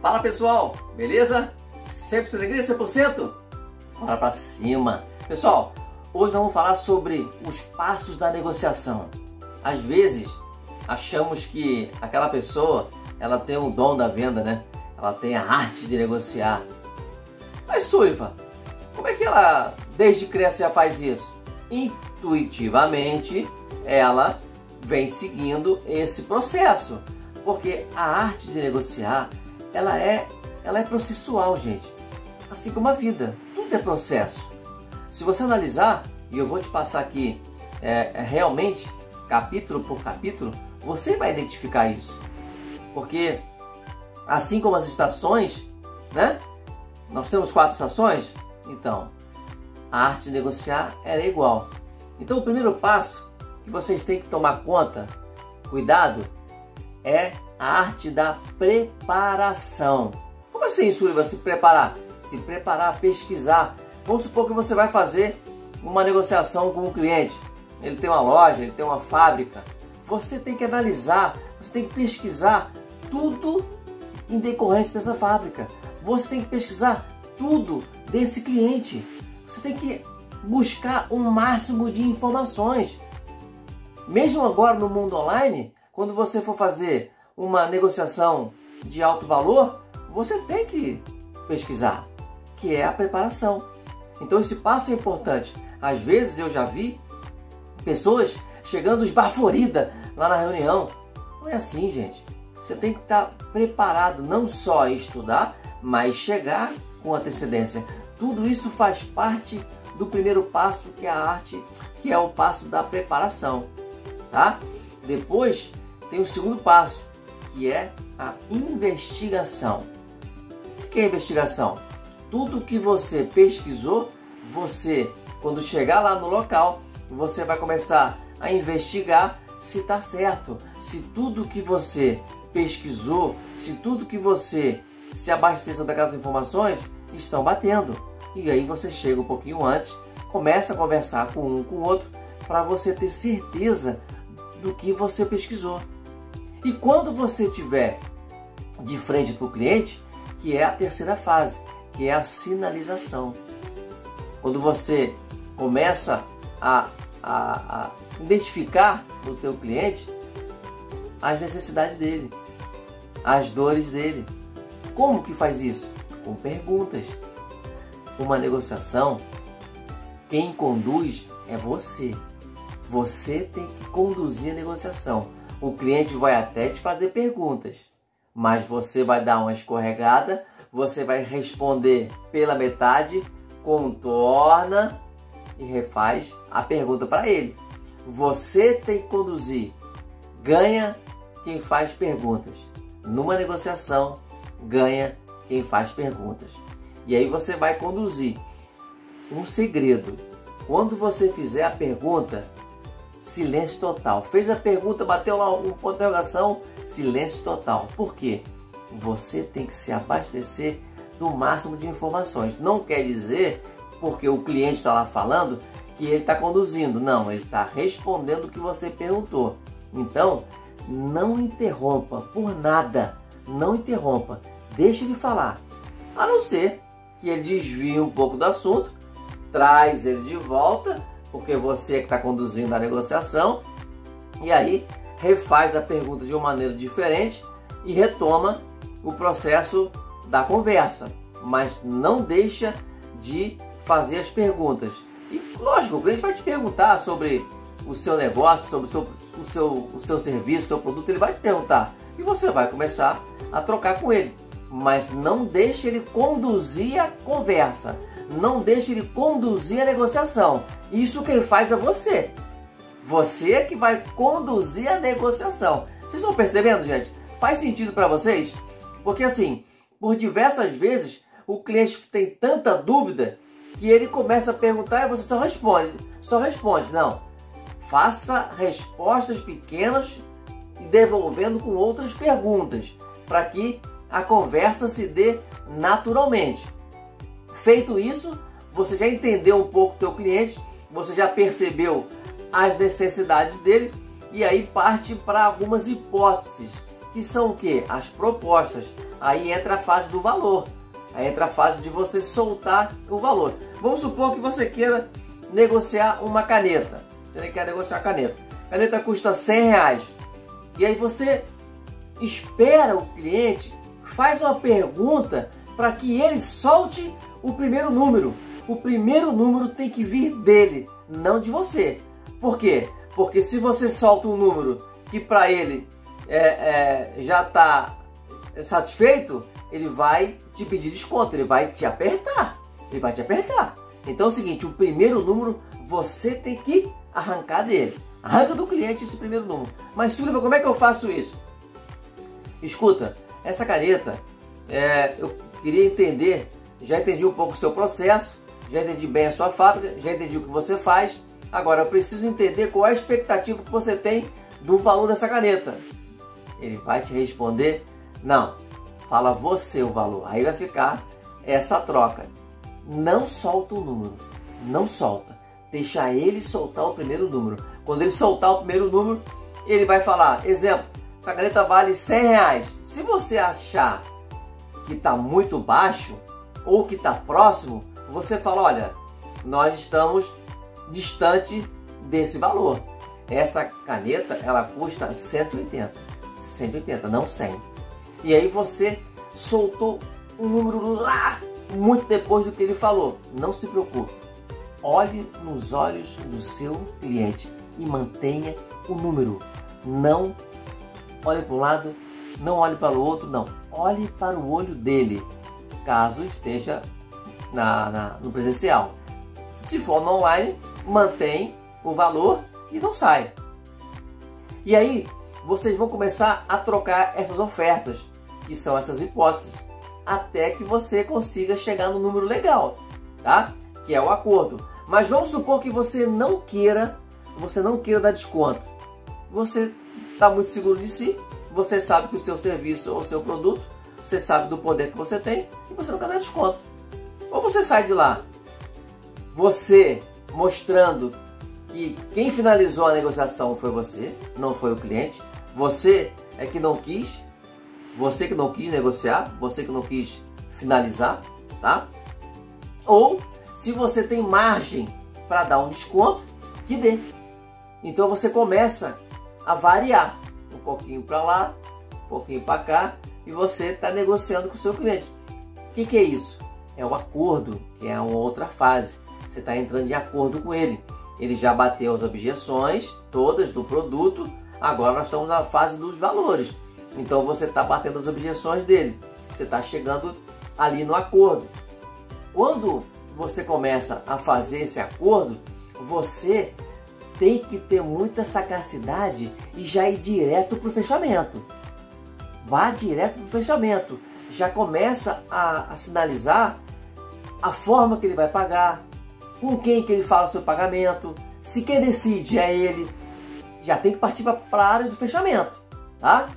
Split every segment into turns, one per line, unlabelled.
Fala pessoal, beleza? 100% alegria, 100%? Bora pra cima! Pessoal, hoje nós vamos falar sobre os passos da negociação. Às vezes, achamos que aquela pessoa, ela tem o dom da venda, né? Ela tem a arte de negociar. Mas Sullivan, como é que ela desde criança já faz isso? Intuitivamente, ela vem seguindo esse processo. Porque a arte de negociar, ela é processual, gente. Assim como a vida, tudo é processo. Se você analisar, e eu vou te passar aqui realmente, capítulo por capítulo, você vai identificar isso. Porque, assim como as estações, né? Nós temos 4 estações, então, a arte de negociar é igual. Então, o primeiro passo que vocês têm que tomar conta, cuidado, é a arte da preparação. Como assim, Sullivan, se preparar? Se preparar, pesquisar. Vamos supor que você vai fazer uma negociação com um cliente. Ele tem uma loja, ele tem uma fábrica. Você tem que analisar, você tem que pesquisar tudo em decorrência dessa fábrica. Você tem que pesquisar tudo desse cliente. Você tem que buscar o máximo de informações. Mesmo agora no mundo online, quando você for fazer uma negociação de alto valor, você tem que pesquisar, que é a preparação. Então esse passo é importante. Às vezes eu já vi pessoas chegando esbaforida lá na reunião. Não é assim, gente. Você tem que estar preparado, não só a estudar, mas chegar com antecedência. Tudo isso faz parte do primeiro passo, que é a arte, que é o passo da preparação, tá? Depois tem o segundo passo, que é a investigação. O que é investigação? Tudo que você pesquisou, você, quando chegar lá no local, você vai começar a investigar se está certo, se tudo que você pesquisou, se tudo que você se abasteceu daquelas informações estão batendo. E aí você chega um pouquinho antes, começa a conversar com um com o outro, para você ter certeza do que você pesquisou. E quando você estiver de frente para o cliente, que é a terceira fase, que é a sinalização. Quando você começa a identificar no teu cliente as necessidades dele, as dores dele. Como que faz isso? Com perguntas. Uma negociação, quem conduz é você. Você tem que conduzir a negociação. O cliente vai até te fazer perguntas, mas você vai dar uma escorregada, você vai responder pela metade, contorna e refaz a pergunta para ele. Você tem que conduzir. Ganha quem faz perguntas. Numa negociação, ganha quem faz perguntas. E aí você vai conduzir. Um segredo: quando você fizer a pergunta, silêncio total. Fez a pergunta, bateu lá um ponto de interrogação, silêncio total. Por quê? Você tem que se abastecer do máximo de informações. Não quer dizer, porque o cliente está lá falando, que ele está conduzindo. Não, ele está respondendo o que você perguntou. Então, não interrompa por nada. Não interrompa. Deixe ele falar. A não ser que ele desvie um pouco do assunto, traz ele de volta, porque você que está conduzindo a negociação, e aí refaz a pergunta de uma maneira diferente e retoma o processo da conversa, mas não deixa de fazer as perguntas. E lógico, o cliente vai te perguntar sobre o seu negócio, sobre o seu serviço, o seu produto, ele vai te perguntar e você vai começar a trocar com ele, mas não deixe ele conduzir a conversa. Não deixe ele conduzir a negociação. Isso quem faz é você. Você é que vai conduzir a negociação. Vocês estão percebendo, gente? Faz sentido para vocês? Porque assim, por diversas vezes, o cliente tem tanta dúvida que ele começa a perguntar e você só responde. Só responde. Não. Faça respostas pequenas e devolvendo com outras perguntas, para que a conversa se dê naturalmente. Feito isso, você já entendeu um pouco o teu cliente, você já percebeu as necessidades dele e aí parte para algumas hipóteses que são o que? As propostas. Aí entra a fase do valor. Aí entra a fase de você soltar o valor. Vamos supor que você queira negociar uma caneta. Você quer negociar a caneta. A caneta custa R$100. E aí você espera o cliente, faz uma pergunta para que ele solte o primeiro número. O primeiro número tem que vir dele, não de você. Por quê? Porque se você solta um número que para ele já está satisfeito, ele vai te pedir desconto, ele vai te apertar. Ele vai te apertar. Então é o seguinte, o primeiro número você tem que arrancar dele. Arranca do cliente esse primeiro número. Mas Sullivan, como é que eu faço isso? Escuta, essa caneta, eu queria entender, já entendi um pouco o seu processo, já entendi bem a sua fábrica, já entendi o que você faz. Agora eu preciso entender qual é a expectativa que você tem do valor dessa caneta. Ele vai te responder, não, fala você o valor. Aí vai ficar essa troca. Não solta o número, não solta. Deixa ele soltar o primeiro número. Quando ele soltar o primeiro número, ele vai falar, exemplo, essa caneta vale R$100. Se você achar que está muito baixo ou que está próximo, você fala, olha, nós estamos distante desse valor. Essa caneta, ela custa 180. 180, não 100. E aí você soltou um número lá, muito depois do que ele falou. Não se preocupe. Olhe nos olhos do seu cliente e mantenha o número. Não olhe para um lado, não olhe para o outro, não. Olhe para o olho dele, caso esteja no presencial. Se for no online, mantém o valor e não sai. E aí, vocês vão começar a trocar essas ofertas, que são essas hipóteses, até que você consiga chegar no número legal, tá? Que é o acordo. Mas vamos supor que você não queira dar desconto. Você está muito seguro de si, você sabe que o seu serviço ou o seu produto, você sabe do poder que você tem e você não quer dar desconto. Ou você sai de lá, você mostrando que quem finalizou a negociação foi você, não foi o cliente. Você é que não quis, você que não quis negociar, você que não quis finalizar, tá? Ou se você tem margem para dar um desconto, que dê. Então você começa a variar um pouquinho para lá, um pouquinho para cá, e você está negociando com o seu cliente. O que é isso? É o acordo, que é uma outra fase. Você está entrando em acordo com ele. Ele já bateu as objeções todas do produto, agora nós estamos na fase dos valores. Então você está batendo as objeções dele. Você está chegando ali no acordo. Quando você começa a fazer esse acordo, você tem que ter muita sagacidade e já ir direto para o fechamento. Vá direto para o fechamento. Já começa a sinalizar a forma que ele vai pagar, com quem que ele fala o seu pagamento, se quem decide é ele. Já tem que partir para a área do fechamento, tá?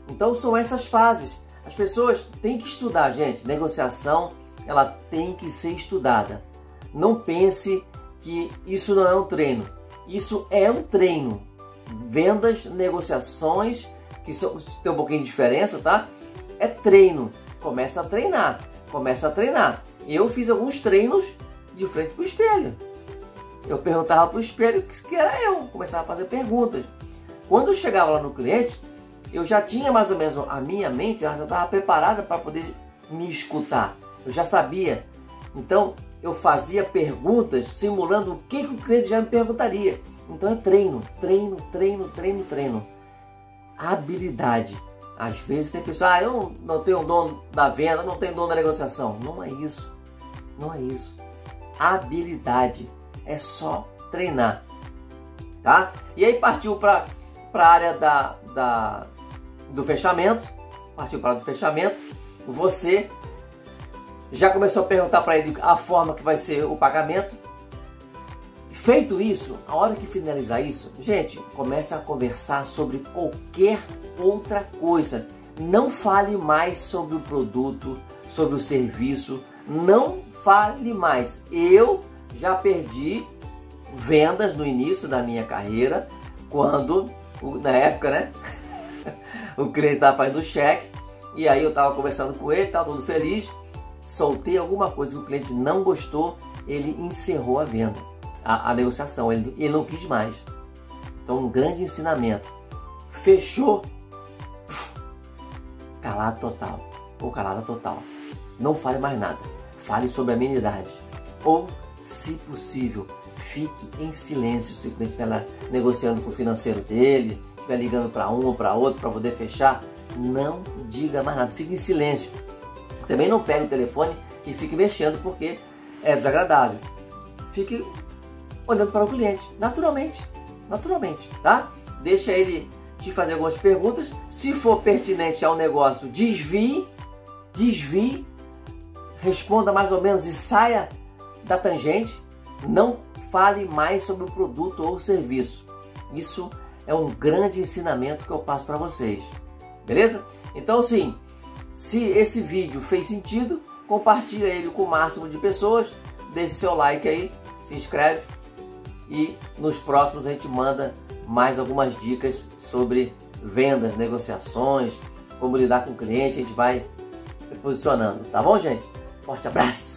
Então são essas fases. As pessoas têm que estudar, gente. Negociação, ela tem que ser estudada. Não pense que isso não é um treino. Isso é um treino. Vendas, negociações, que tem um pouquinho de diferença, tá? É treino. Começa a treinar. Começa a treinar. Eu fiz alguns treinos de frente para o espelho. Eu perguntava para o espelho que era eu. Começava a fazer perguntas. Quando eu chegava lá no cliente, eu já tinha mais ou menos a minha mente, ela já estava preparada para poder me escutar. Eu já sabia. Então, eu fazia perguntas simulando o que o cliente já me perguntaria. Então é treino, treino, treino, treino, treino. Habilidade. Às vezes tem pessoas, eu não tenho dono da venda, não tenho dono da negociação. Não é isso. Não é isso. Habilidade. É só treinar. Tá? E aí partiu para a área do fechamento. Partiu para o fechamento. Você já começou a perguntar para ele a forma que vai ser o pagamento. Feito isso, a hora que finalizar isso, gente, começa a conversar sobre qualquer outra coisa. Não fale mais sobre o produto, sobre o serviço. Não fale mais. Eu já perdi vendas no início da minha carreira, quando, na época, né? O cliente estava fazendo o cheque, e aí eu estava conversando com ele, estava todo feliz, soltei alguma coisa que o cliente não gostou, ele encerrou a venda, a negociação, ele não quis mais. Então, um grande ensinamento. Fechou, calado total, ou calada total. Não fale mais nada, fale sobre amenidade. Ou, se possível, fique em silêncio se o cliente estiver lá negociando com o financeiro dele, estiver ligando para um ou para outro para poder fechar. Não diga mais nada, fique em silêncio. Também não pegue o telefone e fique mexendo porque é desagradável. Fique olhando para o cliente, naturalmente, tá? Deixa ele te fazer algumas perguntas. Se for pertinente ao negócio, desvie, responda mais ou menos e saia da tangente. Não fale mais sobre o produto ou o serviço. Isso é um grande ensinamento que eu passo para vocês. Beleza? Então, sim, se esse vídeo fez sentido, compartilha ele com o máximo de pessoas, deixe seu like aí, se inscreve e nos próximos a gente manda mais algumas dicas sobre vendas, negociações, como lidar com o cliente, a gente vai posicionando, tá bom, gente? Forte abraço!